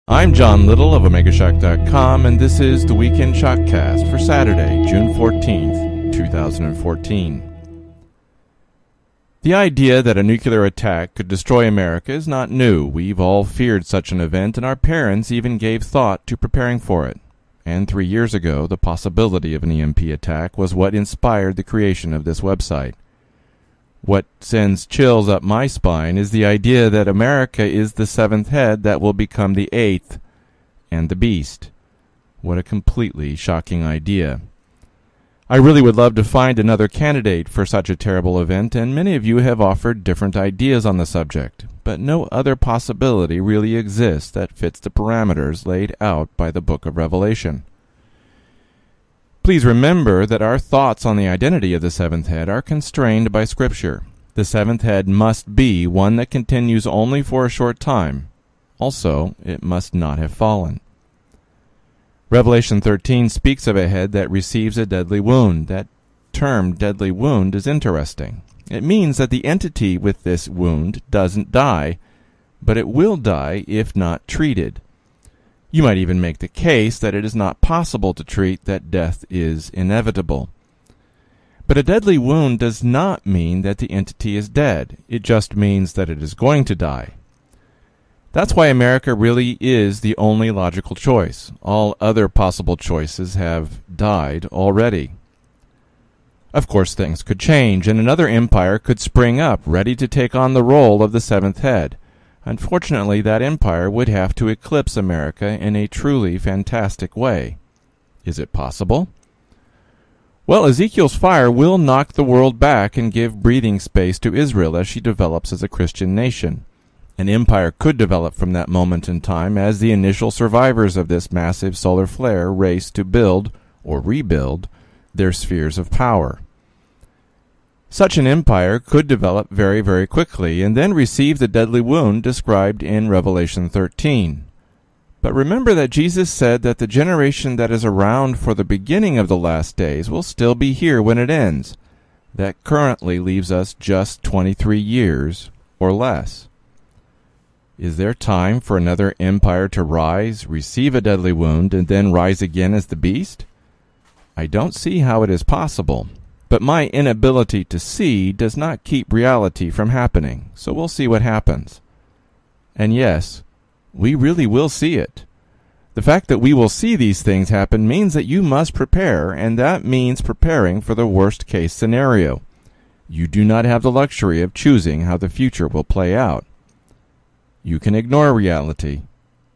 I'm John Little of OmegaShock.com, and this is the Weekend SHOCKCAST for Saturday, June 14th, 2014. The idea that a nuclear attack could destroy America is not new. We've all feared such an event, and our parents even gave thought to preparing for it. And 3 years ago, the possibility of an EMP attack was what inspired the creation of this website. What sends chills up my spine is the idea that America is the seventh head that will become the eighth, and the beast. What a completely shocking idea. I really would love to find another candidate for such a terrible event, and many of you have offered different ideas on the subject, but no other possibility really exists that fits the parameters laid out by the book of Revelation. Please remember that our thoughts on the identity of the seventh head are constrained by Scripture. The seventh head must be one that continues only for a short time. Also, it must not have fallen. Revelation 13 speaks of a head that receives a deadly wound. That term, deadly wound, is interesting. It means that the entity with this wound doesn't die, but it will die if not treated. You might even make the case that it is not possible to treat, that death is inevitable. But a deadly wound does not mean that the entity is dead. It just means that it is going to die. That's why America really is the only logical choice. All other possible choices have died already. Of course, things could change, and another empire could spring up, ready to take on the role of the seventh head. Unfortunately, that empire would have to eclipse America in a truly fantastic way. Is it possible? Well, Ezekiel's fire will knock the world back and give breathing space to Israel as she develops as a Christian nation. An empire could develop from that moment in time as the initial survivors of this massive solar flare race to build, or rebuild, their spheres of power. Such an empire could develop very, very quickly and then receive the deadly wound described in Revelation 13. But remember that Jesus said that the generation that is around for the beginning of the last days will still be here when it ends. That currently leaves us just 23 years or less. Is there time for another empire to rise, receive a deadly wound, and then rise again as the beast? I don't see how it is possible. But my inability to see does not keep reality from happening, so we'll see what happens. And yes, we really will see it. The fact that we will see these things happen means that you must prepare, and that means preparing for the worst-case scenario. You do not have the luxury of choosing how the future will play out. You can ignore reality,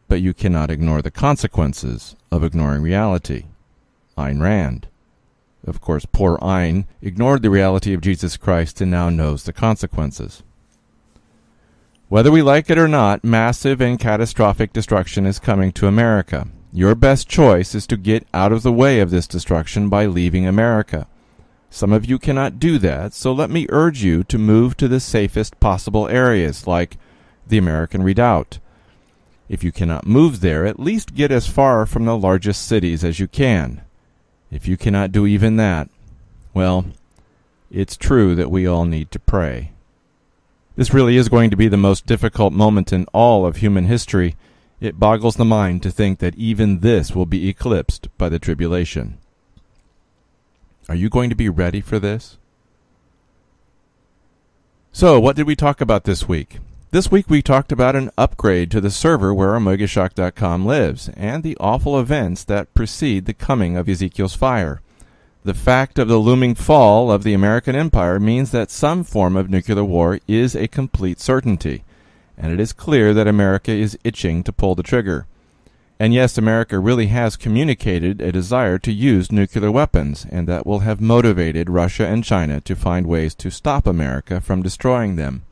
but you cannot ignore the consequences of ignoring reality. Ayn Rand. Of course, poor Ayn ignored the reality of Jesus Christ and now knows the consequences. Whether we like it or not, massive and catastrophic destruction is coming to America. Your best choice is to get out of the way of this destruction by leaving America. Some of you cannot do that, so let me urge you to move to the safest possible areas, like the American Redoubt. If you cannot move there, at least get as far from the largest cities as you can. If you cannot do even that, well, it's true that we all need to pray. This really is going to be the most difficult moment in all of human history. It boggles the mind to think that even this will be eclipsed by the tribulation. Are you going to be ready for this? So, what did we talk about this week? This week we talked about an upgrade to the server where OmegaShock.com lives, and the awful events that precede the coming of Ezekiel's fire. The fact of the looming fall of the American empire means that some form of nuclear war is a complete certainty, and it is clear that America is itching to pull the trigger. And yes, America really has communicated a desire to use nuclear weapons, and that will have motivated Russia and China to find ways to stop America from destroying them.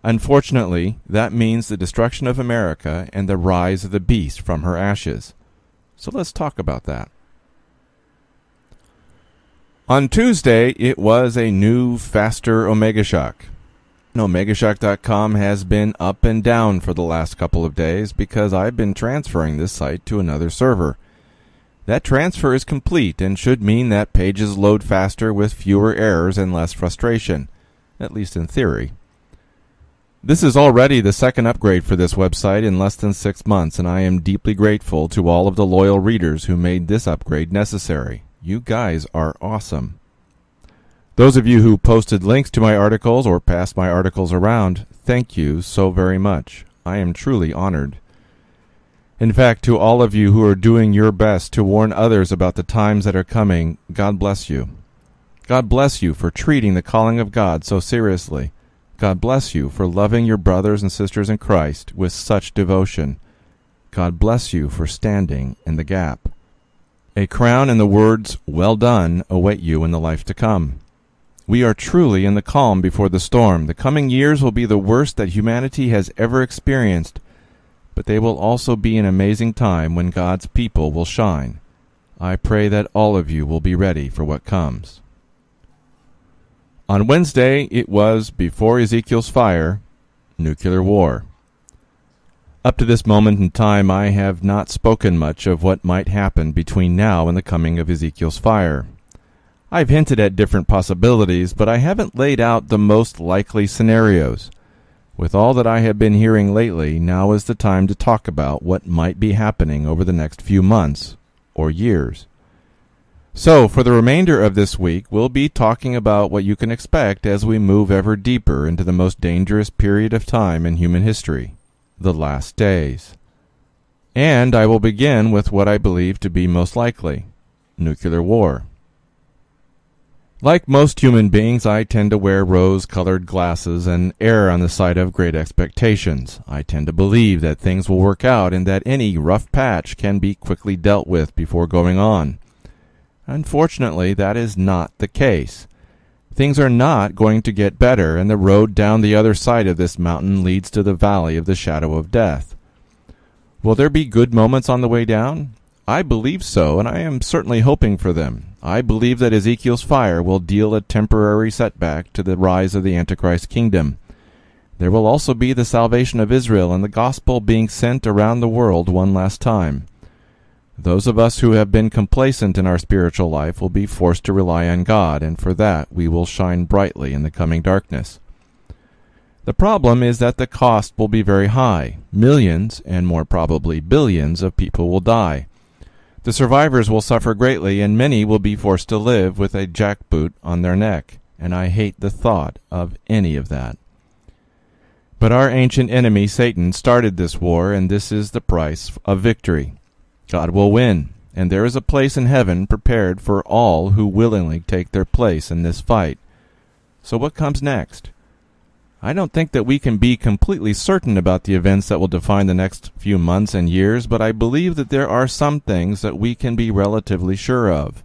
Unfortunately, that means the destruction of America and the rise of the beast from her ashes. So let's talk about that. On Tuesday, it was a new, faster OmegaShock. OmegaShock.com has been up and down for the last couple of days because I've been transferring this site to another server. That transfer is complete and should mean that pages load faster with fewer errors and less frustration, at least in theory. This is already the second upgrade for this website in less than 6 months, and I am deeply grateful to all of the loyal readers who made this upgrade necessary. You guys are awesome. Those of you who posted links to my articles or passed my articles around, thank you so very much. I am truly honored. In fact, to all of you who are doing your best to warn others about the times that are coming, God bless you. God bless you for treating the calling of God so seriously. God bless you for loving your brothers and sisters in Christ with such devotion. God bless you for standing in the gap. A crown and the words, "Well done," await you in the life to come. We are truly in the calm before the storm. The coming years will be the worst that humanity has ever experienced, but they will also be an amazing time when God's people will shine. I pray that all of you will be ready for what comes. On Wednesday, it was, before Ezekiel's fire, nuclear war. Up to this moment in time, I have not spoken much of what might happen between now and the coming of Ezekiel's fire. I've hinted at different possibilities, but I haven't laid out the most likely scenarios. With all that I have been hearing lately, now is the time to talk about what might be happening over the next few months or years. So, for the remainder of this week, we'll be talking about what you can expect as we move ever deeper into the most dangerous period of time in human history, the last days. And I will begin with what I believe to be most likely, nuclear war. Like most human beings, I tend to wear rose-colored glasses and err on the side of great expectations. I tend to believe that things will work out and that any rough patch can be quickly dealt with before going on. Unfortunately, that is not the case. Things are not going to get better, and the road down the other side of this mountain leads to the valley of the shadow of death. Will there be good moments on the way down? I believe so, and I am certainly hoping for them. I believe that Ezekiel's fire will deal a temporary setback to the rise of the Antichrist kingdom. There will also be the salvation of Israel and the gospel being sent around the world one last time. Those of us who have been complacent in our spiritual life will be forced to rely on God, and for that we will shine brightly in the coming darkness. The problem is that the cost will be very high. Millions, and more probably billions, of people will die. The survivors will suffer greatly, and many will be forced to live with a jackboot on their neck, and I hate the thought of any of that. But our ancient enemy, Satan, started this war, and this is the price of victory. God will win, and there is a place in heaven prepared for all who willingly take their place in this fight. So what comes next? I don't think that we can be completely certain about the events that will define the next few months and years, but I believe that there are some things that we can be relatively sure of.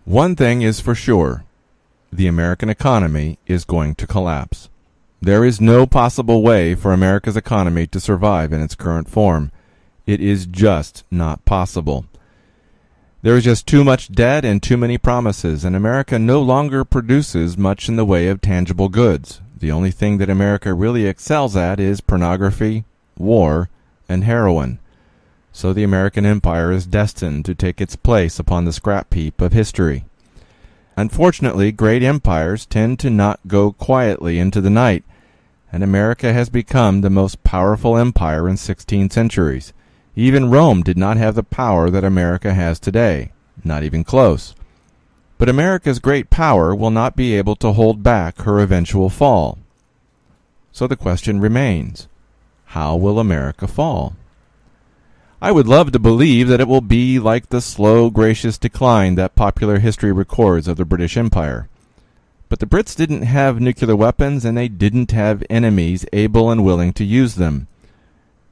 One thing is for sure. The American economy is going to collapse. There is no possible way for America's economy to survive in its current form. It is just not possible. There is just too much debt and too many promises, and America no longer produces much in the way of tangible goods. The only thing that America really excels at is pornography, war, and heroin. So the American empire is destined to take its place upon the scrap heap of history. Unfortunately, great empires tend to not go quietly into the night, and America has become the most powerful empire in 16 centuries. Even Rome did not have the power that America has today, not even close. But America's great power will not be able to hold back her eventual fall. So the question remains, how will America fall? I would love to believe that it will be like the slow, gracious decline that popular history records of the British Empire. But the Brits didn't have nuclear weapons, and they didn't have enemies able and willing to use them.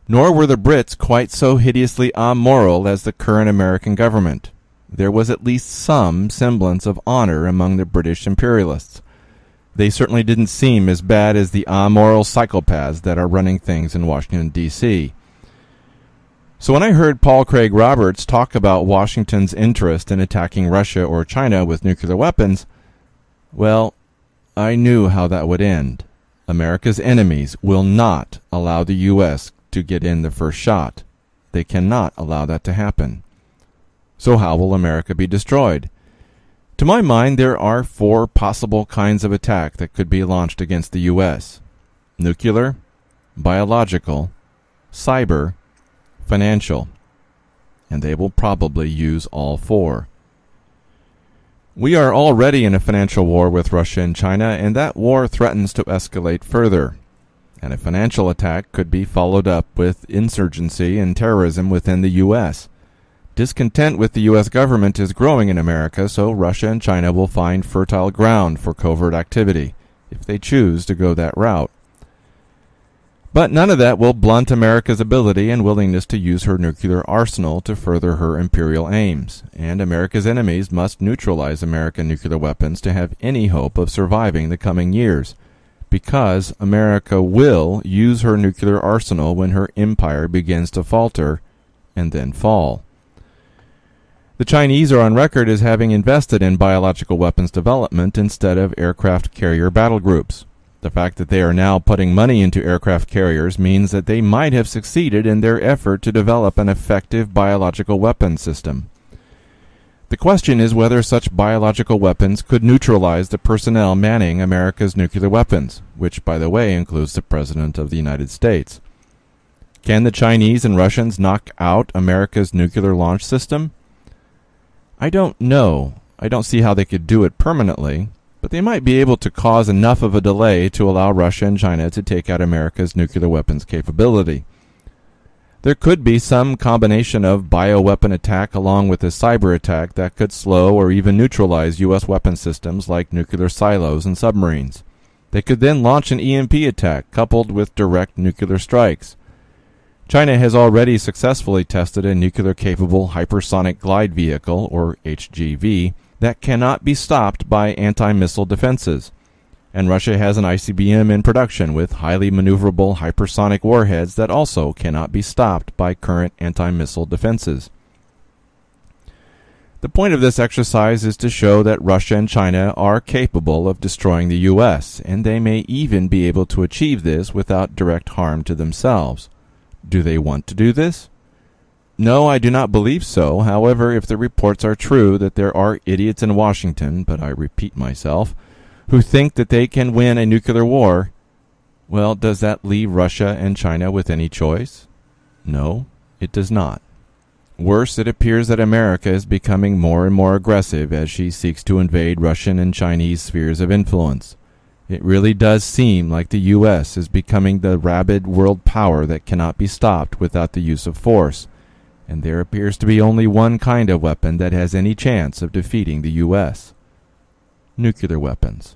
Nor were the Brits quite so hideously amoral as the current American government. There was at least some semblance of honor among the British imperialists. They certainly didn't seem as bad as the amoral psychopaths that are running things in Washington, D.C. So when I heard Paul Craig Roberts talk about Washington's interest in attacking Russia or China with nuclear weapons, well, I knew how that would end. America's enemies will not allow the U.S. to get in the first shot. They cannot allow that to happen. So how will America be destroyed? To my mind, there are 4 possible kinds of attack that could be launched against the U.S. nuclear, biological, cyber, financial, and they will probably use all four. We are already in a financial war with Russia and China, and that war threatens to escalate further. And a financial attack could be followed up with insurgency and terrorism within the U.S. Discontent with the U.S. government is growing in America, so Russia and China will find fertile ground for covert activity, if they choose to go that route. But none of that will blunt America's ability and willingness to use her nuclear arsenal to further her imperial aims, and America's enemies must neutralize American nuclear weapons to have any hope of surviving the coming years, because America will use her nuclear arsenal when her empire begins to falter and then fall. The Chinese are on record as having invested in biological weapons development instead of aircraft carrier battle groups. The fact that they are now putting money into aircraft carriers means that they might have succeeded in their effort to develop an effective biological weapons system. The question is whether such biological weapons could neutralize the personnel manning America's nuclear weapons, which, by the way, includes the President of the United States. Can the Chinese and Russians knock out America's nuclear launch system? I don't know. I don't see how they could do it permanently, but they might be able to cause enough of a delay to allow Russia and China to take out America's nuclear weapons capability. There could be some combination of bioweapon attack along with a cyber attack that could slow or even neutralize U.S. weapon systems like nuclear silos and submarines. They could then launch an EMP attack coupled with direct nuclear strikes. China has already successfully tested a nuclear-capable hypersonic glide vehicle, or HGV, that cannot be stopped by anti-missile defenses. And Russia has an ICBM in production with highly maneuverable hypersonic warheads that also cannot be stopped by current anti-missile defenses. The point of this exercise is to show that Russia and China are capable of destroying the U.S., and they may even be able to achieve this without direct harm to themselves. Do they want to do this? No, I do not believe so. However, if the reports are true that there are idiots in Washington, but I repeat myself, who think that they can win a nuclear war, well, does that leave Russia and China with any choice? No, it does not. Worse, it appears that America is becoming more and more aggressive as she seeks to invade Russian and Chinese spheres of influence. It really does seem like the U.S. is becoming the rabid world power that cannot be stopped without the use of force, and there appears to be only one kind of weapon that has any chance of defeating the U.S. Nuclear weapons.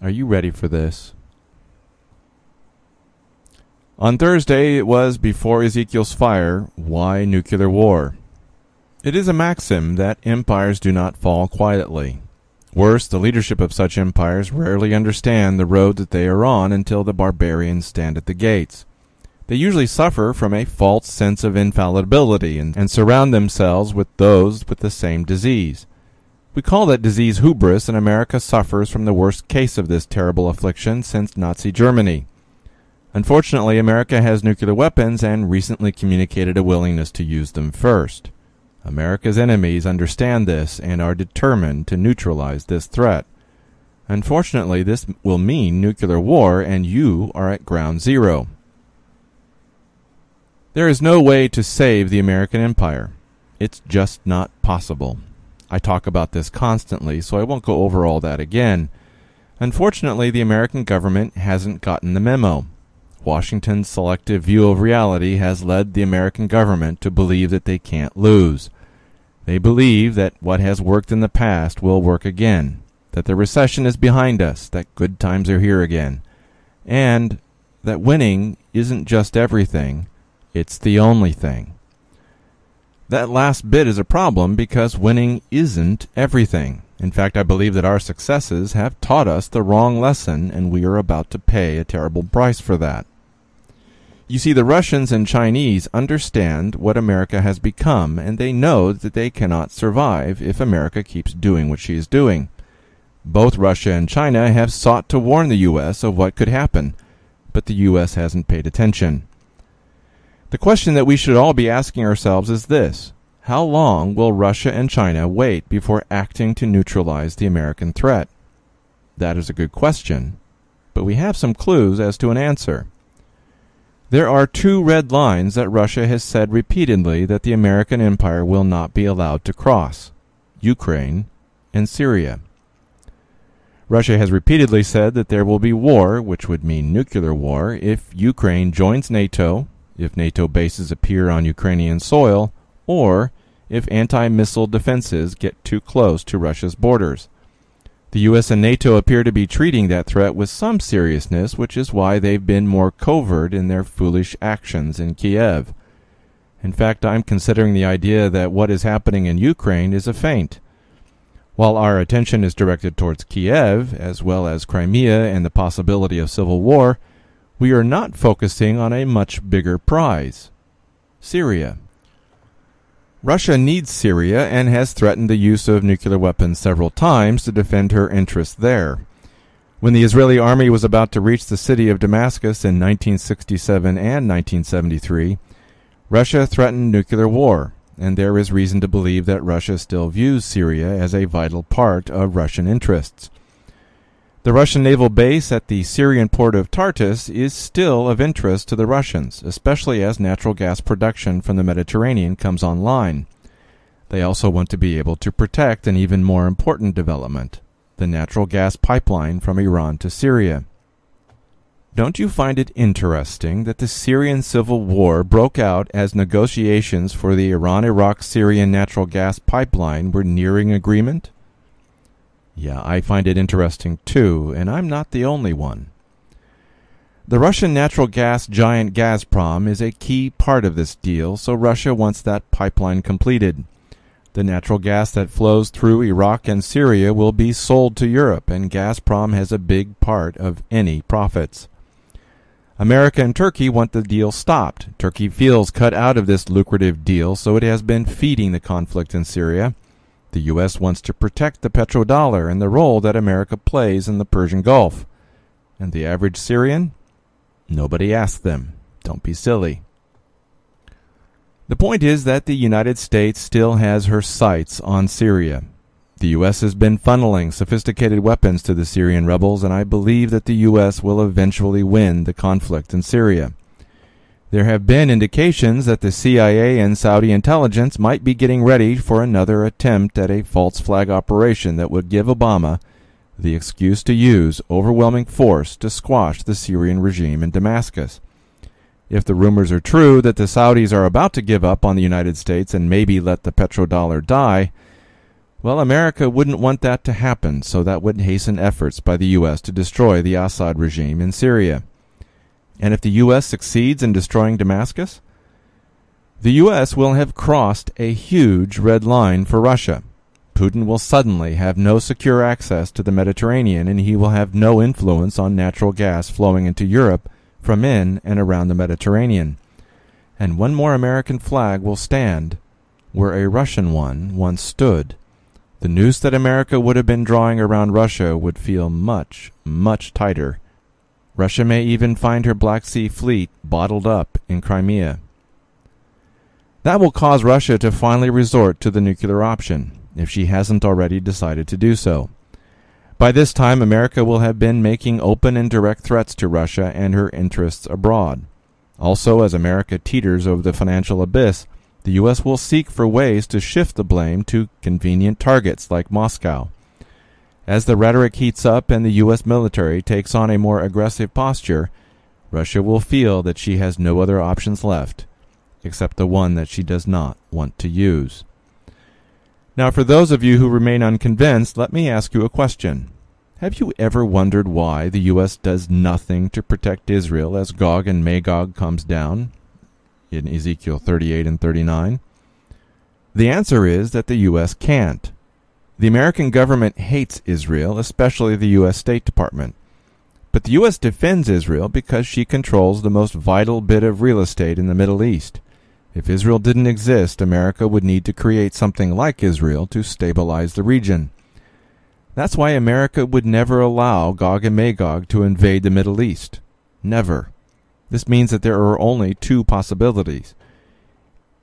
Are you ready for this? On Thursday, it was before Ezekiel's fire. Why nuclear war? It is a maxim that empires do not fall quietly. Worse, the leadership of such empires rarely understand the road that they are on until the barbarians stand at the gates. They usually suffer from a false sense of infallibility and surround themselves with those with the same disease. We call that disease hubris, and America suffers from the worst case of this terrible affliction since Nazi Germany. Unfortunately, America has nuclear weapons and recently communicated a willingness to use them first. America's enemies understand this and are determined to neutralize this threat. Unfortunately, this will mean nuclear war, and you are at ground zero. There is no way to save the American empire. It's just not possible. I talk about this constantly, so I won't go over all that again. Unfortunately, the American government hasn't gotten the memo. Washington's selective view of reality has led the American government to believe that they can't lose. They believe that what has worked in the past will work again, that the recession is behind us, that good times are here again, and that winning isn't just everything, it's the only thing. That last bit is a problem because winning isn't everything. In fact, I believe that our successes have taught us the wrong lesson, and we are about to pay a terrible price for that. You see, the Russians and Chinese understand what America has become, and they know that they cannot survive if America keeps doing what she is doing. Both Russia and China have sought to warn the U.S. of what could happen, but the U.S. hasn't paid attention. The question that we should all be asking ourselves is this: how long will Russia and China wait before acting to neutralize the American threat? That is a good question, but we have some clues as to an answer. There are two red lines that Russia has said repeatedly that the American empire will not be allowed to cross: Ukraine and Syria. Russia has repeatedly said that there will be war, which would mean nuclear war, if Ukraine joins NATO, if NATO bases appear on Ukrainian soil, or if anti-missile defenses get too close to Russia's borders. The U.S. and NATO appear to be treating that threat with some seriousness, which is why they've been more covert in their foolish actions in Kiev. In fact, I'm considering the idea that what is happening in Ukraine is a feint. While our attention is directed towards Kiev, as well as Crimea and the possibility of civil war, we are not focusing on a much bigger prize: Syria. Russia needs Syria and has threatened the use of nuclear weapons several times to defend her interests there. When the Israeli army was about to reach the city of Damascus in 1967 and 1973, Russia threatened nuclear war, and there is reason to believe that Russia still views Syria as a vital part of Russian interests. The Russian naval base at the Syrian port of Tartus is still of interest to the Russians, especially as natural gas production from the Mediterranean comes online. They also want to be able to protect an even more important development: the natural gas pipeline from Iran to Syria. Don't you find it interesting that the Syrian civil war broke out as negotiations for the Iran-Iraq-Syrian natural gas pipeline were nearing agreement? Yeah, I find it interesting too, and I'm not the only one. The Russian natural gas giant Gazprom is a key part of this deal, so Russia wants that pipeline completed. The natural gas that flows through Iraq and Syria will be sold to Europe, and Gazprom has a big part of any profits. America and Turkey want the deal stopped. Turkey feels cut out of this lucrative deal, so it has been feeding the conflict in Syria. The U.S. wants to protect the petrodollar and the role that America plays in the Persian Gulf. And the average Syrian? Nobody asked them. Don't be silly. The point is that the United States still has her sights on Syria. The U.S. has been funneling sophisticated weapons to the Syrian rebels, and I believe that the U.S. will eventually win the conflict in Syria. There have been indications that the CIA and Saudi intelligence might be getting ready for another attempt at a false flag operation that would give Obama the excuse to use overwhelming force to squash the Syrian regime in Damascus. If the rumors are true that the Saudis are about to give up on the United States and maybe let the petrodollar die, well, America wouldn't want that to happen, so that would hasten efforts by the U.S. to destroy the Assad regime in Syria. And if the U.S. succeeds in destroying Damascus, the U.S. will have crossed a huge red line for Russia. Putin will suddenly have no secure access to the Mediterranean, and he will have no influence on natural gas flowing into Europe from in and around the Mediterranean. And one more American flag will stand where a Russian one once stood. The noose that America would have been drawing around Russia would feel much, much tighter. Russia may even find her Black Sea fleet bottled up in Crimea. That will cause Russia to finally resort to the nuclear option, if she hasn't already decided to do so. By this time, America will have been making open and direct threats to Russia and her interests abroad. Also, as America teeters over the financial abyss, the U.S. will seek for ways to shift the blame to convenient targets like Moscow. As the rhetoric heats up and the U.S. military takes on a more aggressive posture, Russia will feel that she has no other options left, except the one that she does not want to use. Now, for those of you who remain unconvinced, let me ask you a question. Have you ever wondered why the U.S. does nothing to protect Israel as Gog and Magog comes down in Ezekiel 38 and 39? The answer is that the U.S. can't. The American government hates Israel, especially the U.S. State Department. But the U.S. defends Israel because she controls the most vital bit of real estate in the Middle East. If Israel didn't exist, America would need to create something like Israel to stabilize the region. That's why America would never allow Gog and Magog to invade the Middle East. Never. This means that there are only two possibilities.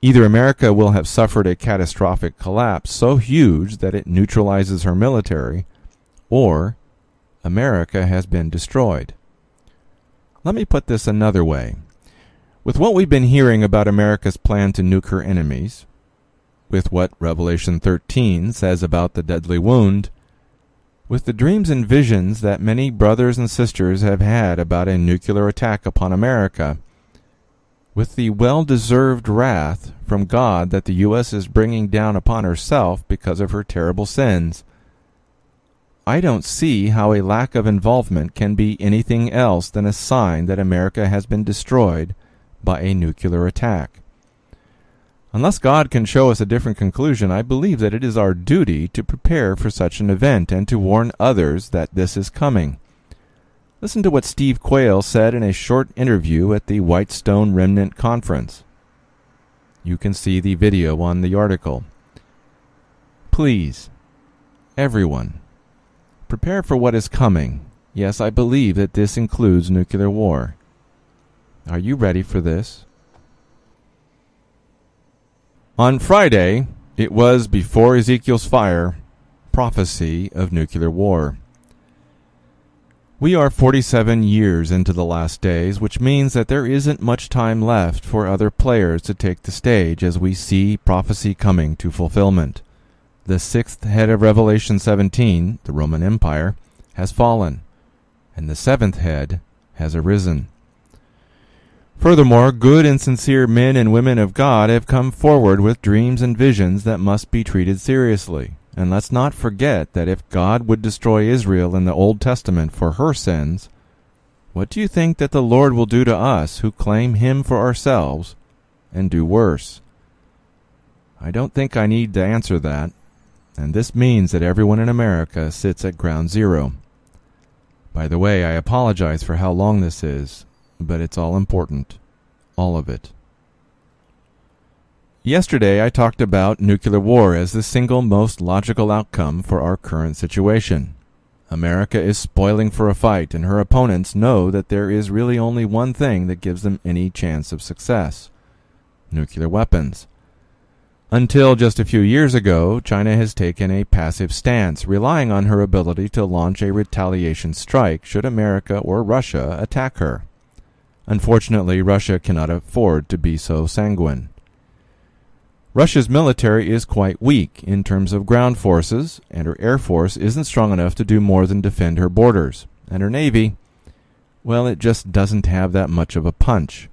Either America will have suffered a catastrophic collapse so huge that it neutralizes her military, or America has been destroyed. Let me put this another way. With what we've been hearing about America's plan to nuke her enemies, with what Revelation 13 says about the deadly wound, with the dreams and visions that many brothers and sisters have had about a nuclear attack upon America, with the well-deserved wrath from God that the U.S. is bringing down upon herself because of her terrible sins, I don't see how a lack of involvement can be anything else than a sign that America has been destroyed by a nuclear attack. Unless God can show us a different conclusion, I believe that it is our duty to prepare for such an event and to warn others that this is coming. Listen to what Steve Quayle said in a short interview at the Whitestone Remnant Conference. You can see the video on the article. Please, everyone, prepare for what is coming. Yes, I believe that this includes nuclear war. Are you ready for this? On Friday, it was before Ezekiel's fire, prophecy of nuclear war. We are 47 years into the last days, which means that there isn't much time left for other players to take the stage as we see prophecy coming to fulfillment. The sixth head of Revelation 17, the Roman Empire, has fallen, and the seventh head has arisen. Furthermore, good and sincere men and women of God have come forward with dreams and visions that must be treated seriously. And let's not forget that if God would destroy Israel in the Old Testament for her sins, what do you think that the Lord will do to us who claim Him for ourselves and do worse? I don't think I need to answer that, and this means that everyone in America sits at ground zero. By the way, I apologize for how long this is, but it's all important. All of it. Yesterday I talked about nuclear war as the single most logical outcome for our current situation. America is spoiling for a fight, and her opponents know that there is really only one thing that gives them any chance of success: nuclear weapons. Until just a few years ago, China has taken a passive stance, relying on her ability to launch a retaliation strike should America or Russia attack her. Unfortunately, Russia cannot afford to be so sanguine. Russia's military is quite weak in terms of ground forces, and her air force isn't strong enough to do more than defend her borders. And her navy, well, it just doesn't have that much of a punch.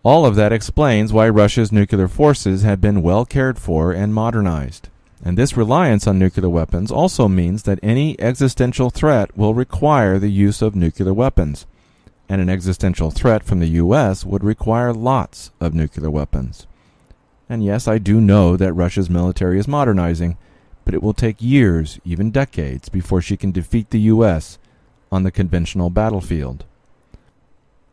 All of that explains why Russia's nuclear forces have been well cared for and modernized. And this reliance on nuclear weapons also means that any existential threat will require the use of nuclear weapons. And an existential threat from the U.S. would require lots of nuclear weapons. And yes, I do know that Russia's military is modernizing, but it will take years, even decades, before she can defeat the U.S. on the conventional battlefield.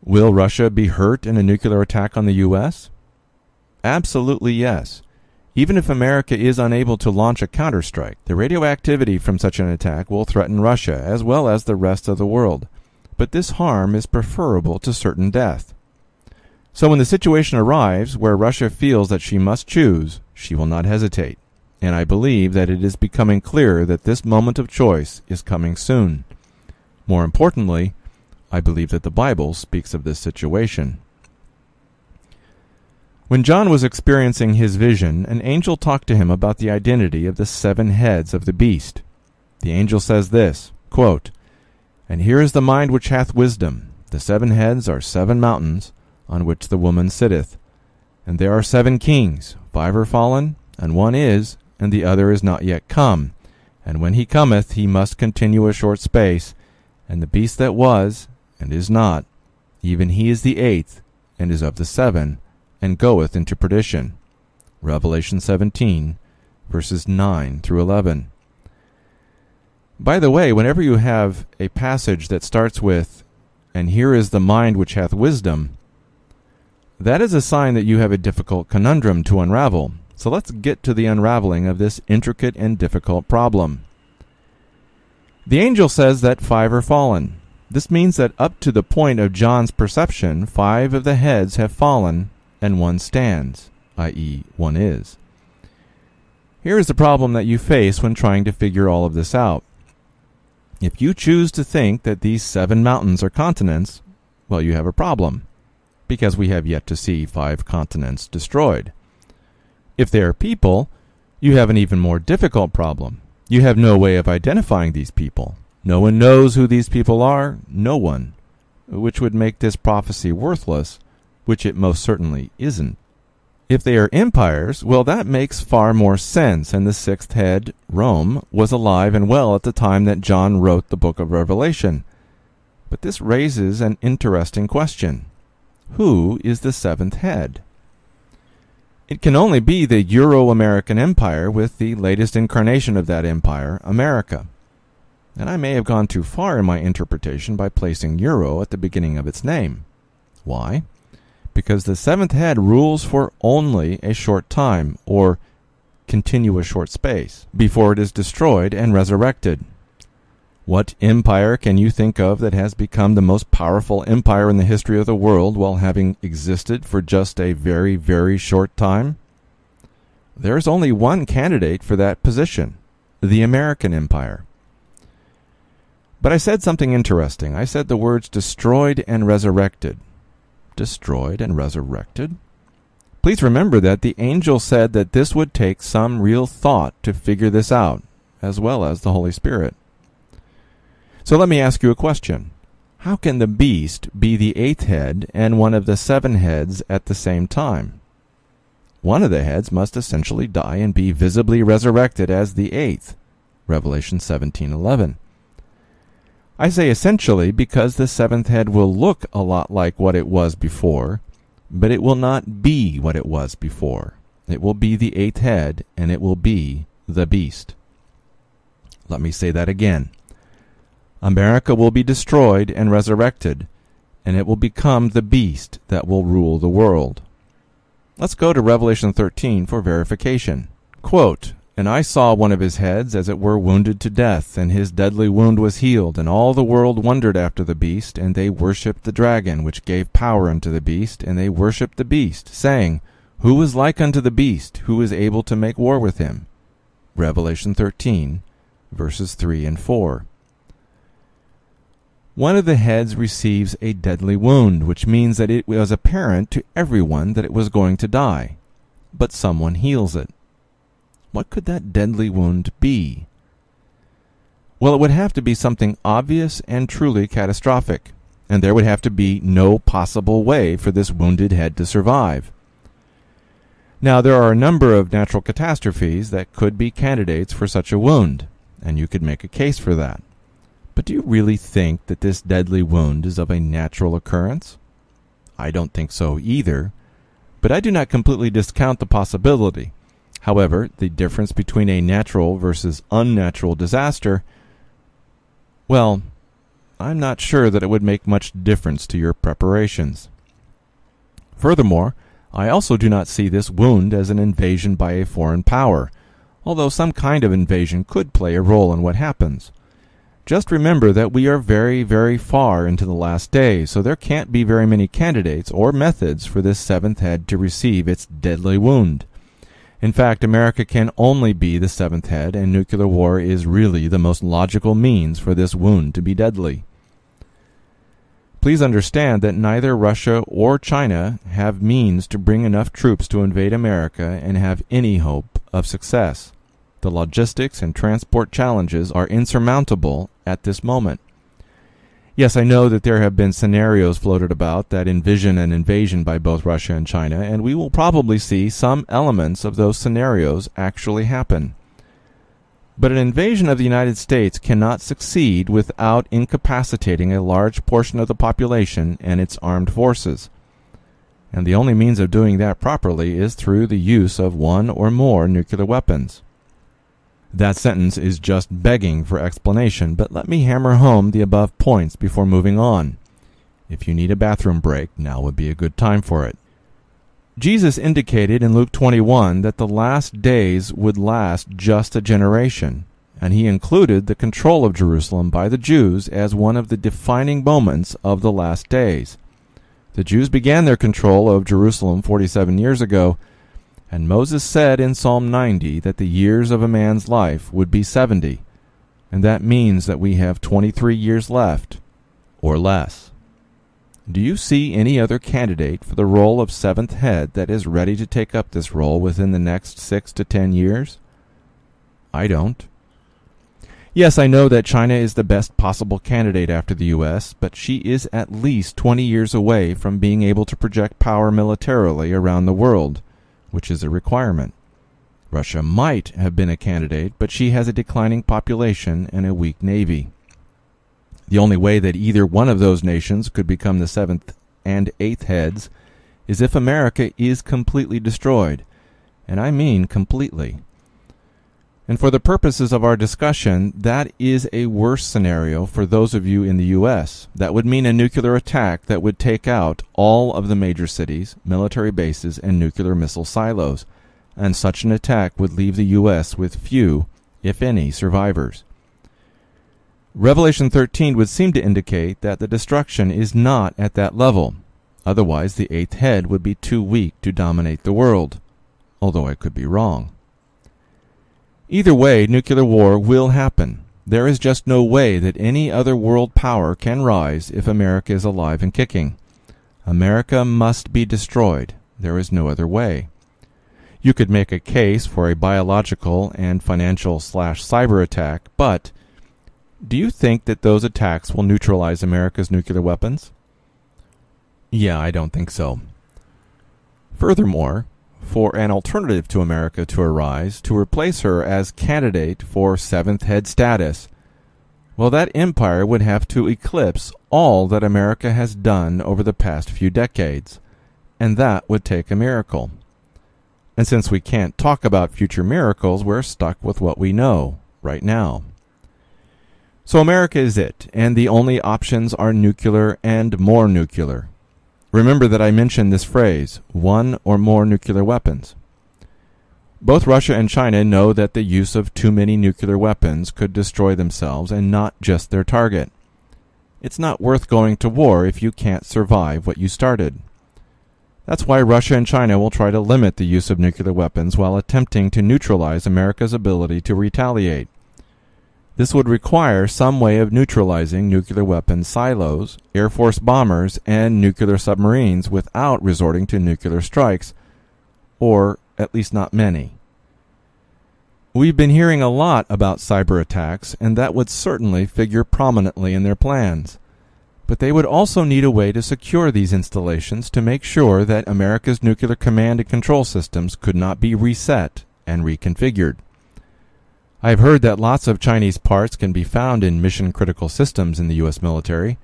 Will Russia be hurt in a nuclear attack on the U.S.? Absolutely yes. Even if America is unable to launch a counterstrike, the radioactivity from such an attack will threaten Russia as well as the rest of the world. But this harm is preferable to certain death. So when the situation arrives where Russia feels that she must choose, she will not hesitate. And I believe that it is becoming clearer that this moment of choice is coming soon. More importantly, I believe that the Bible speaks of this situation. When John was experiencing his vision, an angel talked to him about the identity of the 7 heads of the beast. The angel says this, quote, "And here is the mind which hath wisdom. The 7 heads are 7 mountains, on which the woman sitteth. And there are 7 kings, 5 are fallen, and 1 is, and the other is not yet come. And when he cometh, he must continue a short space. And the beast that was, and is not, even he is the 8th, and is of the 7, and goeth into perdition." Revelation 17, verses 9 through 11. By the way, whenever you have a passage that starts with, "And here is the mind which hath wisdom," that is a sign that you have a difficult conundrum to unravel. So let's get to the unraveling of this intricate and difficult problem. The angel says that 5 are fallen. This means that up to the point of John's perception, 5 of the heads have fallen and 1 stands, i.e., 1 is. Here is the problem that you face when trying to figure all of this out. If you choose to think that these 7 mountains are continents, well, you have a problem, because we have yet to see 5 continents destroyed. If they are people, you have an even more difficult problem. You have no way of identifying these people. No one knows who these people are, no one, which would make this prophecy worthless, which it most certainly isn't. If they are empires, well, that makes far more sense, and the 6th head, Rome, was alive and well at the time that John wrote the book of Revelation. But this raises an interesting question. Who is the 7th head? It can only be the Euro-American Empire with the latest incarnation of that empire, America. And I may have gone too far in my interpretation by placing Euro at the beginning of its name. Why? Because the 7th head rules for only a short time, or continuous short space, before it is destroyed and resurrected. What empire can you think of that has become the most powerful empire in the history of the world while having existed for just a very, very short time? There is only one candidate for that position, the American Empire. But I said something interesting. I said the words destroyed and resurrected. Destroyed and resurrected? Please remember that the angel said that this would take some real thought to figure this out, as well as the Holy Spirit. So let me ask you a question. How can the beast be the 8th head and one of the 7 heads at the same time? One of the heads must essentially die and be visibly resurrected as the 8th. Revelation 17:11. I say essentially because the 7th head will look a lot like what it was before, but it will not be what it was before. It will be the 8th head, and it will be the beast. Let me say that again. America will be destroyed and resurrected, and it will become the beast that will rule the world. Let's go to Revelation 13 for verification. Quote, "And I saw one of his heads as it were wounded to death, and his deadly wound was healed, and all the world wondered after the beast, and they worshipped the dragon, which gave power unto the beast, and they worshipped the beast, saying, Who is like unto the beast? Who is able to make war with him?" Revelation 13, verses 3 and 4. One of the heads receives a deadly wound, which means that it was apparent to everyone that it was going to die, but someone heals it. What could that deadly wound be? Well, it would have to be something obvious and truly catastrophic, and there would have to be no possible way for this wounded head to survive. Now, there are a number of natural catastrophes that could be candidates for such a wound, and you could make a case for that. But do you really think that this deadly wound is of a natural occurrence? I don't think so either, but I do not completely discount the possibility. However, the difference between a natural versus unnatural disaster, well, I'm not sure that it would make much difference to your preparations. Furthermore, I also do not see this wound as an invasion by a foreign power, although some kind of invasion could play a role in what happens. Just remember that we are very, very far into the last days, so there can't be very many candidates or methods for this 7th head to receive its deadly wound. In fact, America can only be the 7th head, and nuclear war is really the most logical means for this wound to be deadly. Please understand that neither Russia or China have means to bring enough troops to invade America and have any hope of success. The logistics and transport challenges are insurmountable at this moment. Yes, I know that there have been scenarios floated about that envision an invasion by both Russia and China, and we will probably see some elements of those scenarios actually happen. But an invasion of the United States cannot succeed without incapacitating a large portion of the population and its armed forces. And the only means of doing that properly is through the use of one or more nuclear weapons. That sentence is just begging for explanation, but let me hammer home the above points before moving on. If you need a bathroom break, now would be a good time for it. Jesus indicated in Luke 21 that the last days would last just a generation, and he included the control of Jerusalem by the Jews as one of the defining moments of the last days. The Jews began their control of Jerusalem 47 years ago, and Moses said in Psalm 90 that the years of a man's life would be 70, and that means that we have 23 years left, or less. Do you see any other candidate for the role of seventh head that is ready to take up this role within the next 6 to 10 years? I don't. Yes, I know that China is the best possible candidate after the U.S., but she is at least 20 years away from being able to project power militarily around the world, which is a requirement. Russia might have been a candidate, but she has a declining population and a weak navy. The only way that either one of those nations could become the seventh and eighth heads is if America is completely destroyed, and I mean completely. And for the purposes of our discussion, that is a worse scenario for those of you in the U.S. That would mean a nuclear attack that would take out all of the major cities, military bases, and nuclear missile silos. And such an attack would leave the U.S. with few, if any, survivors. Revelation 13 would seem to indicate that the destruction is not at that level. Otherwise, the eighth head would be too weak to dominate the world, although I could be wrong. Either way, nuclear war will happen. There is just no way that any other world power can rise if America is alive and kicking. America must be destroyed. There is no other way. You could make a case for a biological and financial/cyber attack, but do you think that those attacks will neutralize America's nuclear weapons? Yeah, I don't think so. Furthermore, for an alternative to America to arise to replace her as candidate for seventh head status, well, that empire would have to eclipse all that America has done over the past few decades, and that would take a miracle. And since we can't talk about future miracles, we're stuck with what we know right now. So America is it, and the only options are nuclear and more nuclear. Remember that I mentioned this phrase, one or more nuclear weapons. Both Russia and China know that the use of too many nuclear weapons could destroy themselves and not just their target. It's not worth going to war if you can't survive what you started. That's why Russia and China will try to limit the use of nuclear weapons while attempting to neutralize America's ability to retaliate. This would require some way of neutralizing nuclear weapons silos, Air Force bombers, and nuclear submarines without resorting to nuclear strikes, or at least not many. We've been hearing a lot about cyber attacks, and that would certainly figure prominently in their plans. But they would also need a way to secure these installations to make sure that America's nuclear command and control systems could not be reset and reconfigured. I've heard that lots of Chinese parts can be found in mission-critical systems in the U.S. military.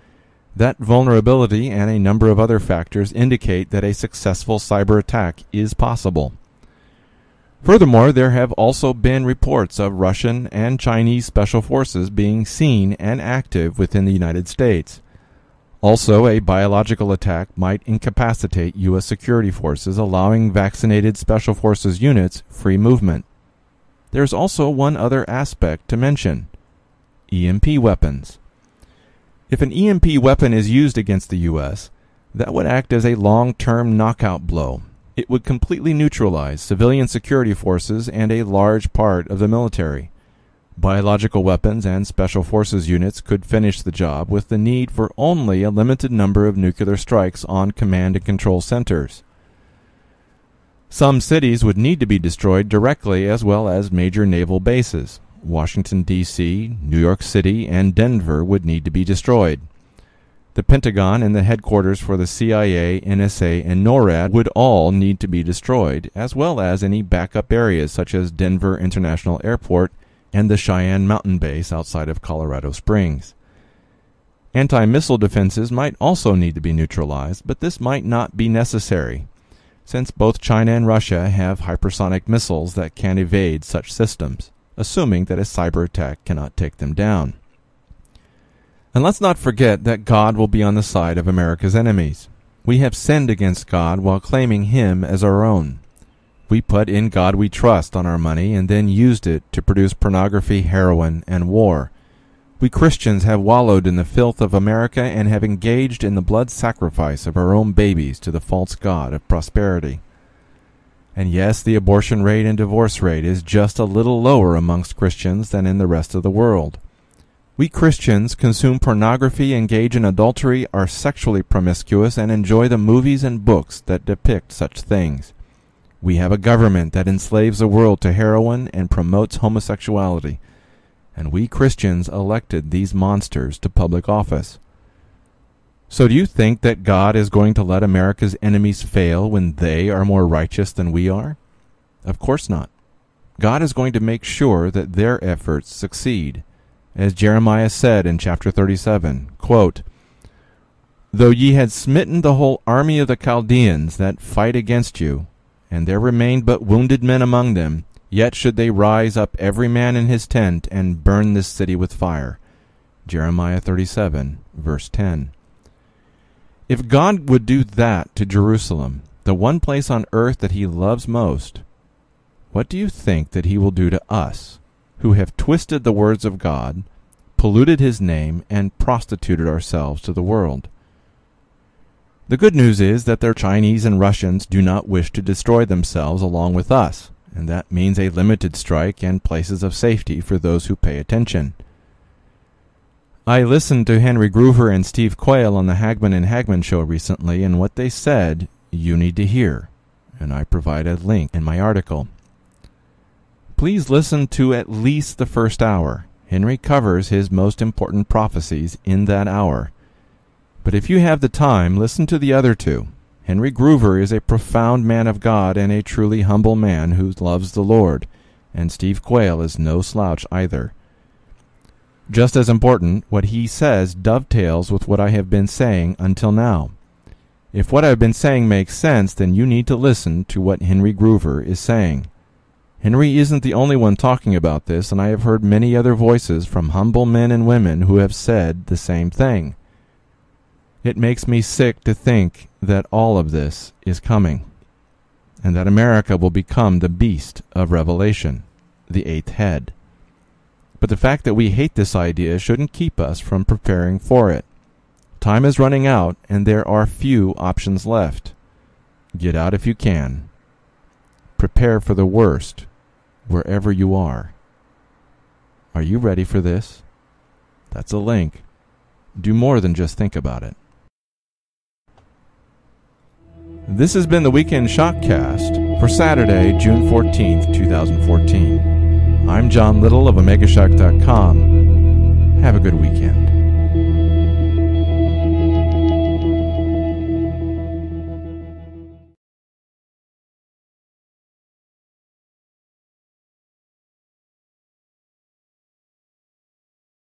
That vulnerability and a number of other factors indicate that a successful cyber attack is possible. Furthermore, there have also been reports of Russian and Chinese special forces being seen and active within the United States. Also, a biological attack might incapacitate U.S. security forces, allowing vaccinated special forces units free movement. There's also one other aspect to mention: EMP weapons. If an EMP weapon is used against the U.S., that would act as a long-term knockout blow. It would completely neutralize civilian security forces and a large part of the military. Biological weapons and special forces units could finish the job with the need for only a limited number of nuclear strikes on command and control centers. Some cities would need to be destroyed directly, as well as major naval bases. Washington, D.C., New York City, and Denver would need to be destroyed. The Pentagon and the headquarters for the CIA, NSA, and NORAD would all need to be destroyed, as well as any backup areas such as Denver International Airport and the Cheyenne Mountain Base outside of Colorado Springs. Anti-missile defenses might also need to be neutralized, but this might not be necessary, since both China and Russia have hypersonic missiles that can evade such systems, assuming that a cyber attack cannot take them down. And let's not forget that God will be on the side of America's enemies. We have sinned against God while claiming Him as our own. We put "In God We Trust" on our money and then used it to produce pornography, heroin, and war. We Christians have wallowed in the filth of America and have engaged in the blood sacrifice of our own babies to the false god of prosperity. And yes, the abortion rate and divorce rate is just a little lower amongst Christians than in the rest of the world. We Christians consume pornography, engage in adultery, are sexually promiscuous, and enjoy the movies and books that depict such things. We have a government that enslaves the world to heroin and promotes homosexuality. And we Christians elected these monsters to public office. So do you think that God is going to let America's enemies fail when they are more righteous than we are? Of course not. God is going to make sure that their efforts succeed. As Jeremiah said in chapter 37, quote, "Though ye had smitten the whole army of the Chaldeans that fight against you, and there remained but wounded men among them, yet should they rise up every man in his tent and burn this city with fire." Jeremiah 37, verse 10. If God would do that to Jerusalem, the one place on earth that he loves most, what do you think that he will do to us, who have twisted the words of God, polluted his name, and prostituted ourselves to the world? The good news is that the Chinese and Russians do not wish to destroy themselves along with us, and that means a limited strike and places of safety for those who pay attention. I listened to Henry Groover and Steve Quayle on the Hagman and Hagman show recently, and what they said you need to hear, and I provide a link in my article. Please listen to at least the first hour. Henry covers his most important prophecies in that hour. But if you have the time, listen to the other two. Henry Groover is a profound man of God and a truly humble man who loves the Lord, and Steve Quayle is no slouch either. Just as important, what he says dovetails with what I have been saying until now. If what I've been saying makes sense, then you need to listen to what Henry Groover is saying. Henry isn't the only one talking about this, and I have heard many other voices from humble men and women who have said the same thing. It makes me sick to think that all of this is coming, and that America will become the beast of Revelation, the eighth head. But the fact that we hate this idea shouldn't keep us from preparing for it. Time is running out, and there are few options left. Get out if you can. Prepare for the worst, wherever you are. Are you ready for this? That's a link. Do more than just think about it. This has been the Weekend Shockcast for Saturday, June 14th, 2014. I'm John Little of OmegaShock.com. Have a good weekend.